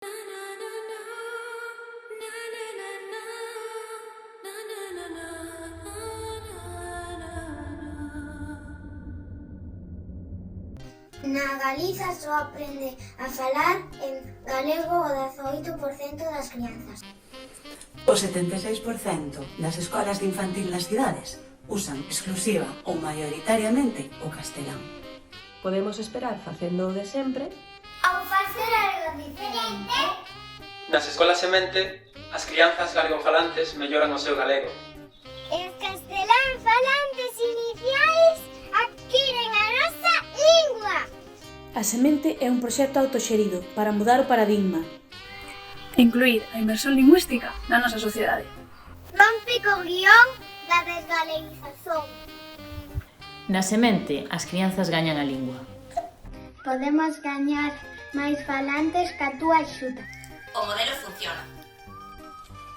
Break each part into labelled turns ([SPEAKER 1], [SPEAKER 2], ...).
[SPEAKER 1] Na Galiza só aprende a falar en galego o 18% das crianzas.
[SPEAKER 2] O 76% das escolas de infantil nas cidades usan exclusiva ou maioritariamente o castelán.
[SPEAKER 3] Podemos esperar facendo o de sempre
[SPEAKER 1] Ou facer algo diferente.
[SPEAKER 4] Nas escolas semente, as crianzas galegofalantes melloran o seu galego.
[SPEAKER 1] Os castelán falantes iniciais adquiren a nosa lingua.
[SPEAKER 5] A Semente é un proxecto autoxerido para mudar o paradigma.
[SPEAKER 6] Incluir a inmersión lingüística na nosa sociedade.
[SPEAKER 1] Rompe co guión da desgaleización.
[SPEAKER 7] Na Semente, as crianzas gañan a lingua.
[SPEAKER 1] Podemos gañar máis falantes ca túa axuda.
[SPEAKER 8] O modelo funciona.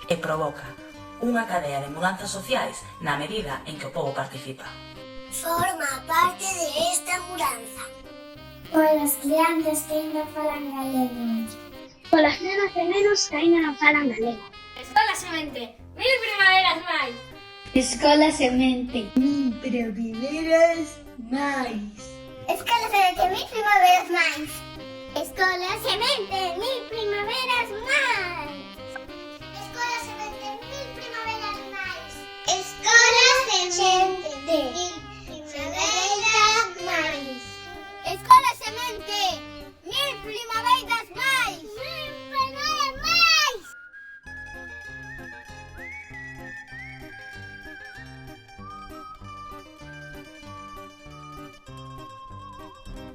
[SPEAKER 2] E provoca unha cadea de mudanzas sociais na medida en que o pobo participa.
[SPEAKER 1] Forma parte de esta mudanza. Polas crianzas que ainda falan galego. Polas nenas e nenos que ainda non falan galego.
[SPEAKER 9] Escola Semente, 1000 primaveras máis.
[SPEAKER 1] Escola Semente,
[SPEAKER 10] 1000 primaveras máis.
[SPEAKER 1] Escola Semente, 1000 primaveras máis. Escola Semente, 1000 primaveras máis. Escola Semente, 1000 primaveras máis. Escola Semente, 1000 primaveras máis. Escola Semente, 1000 primaveras máis.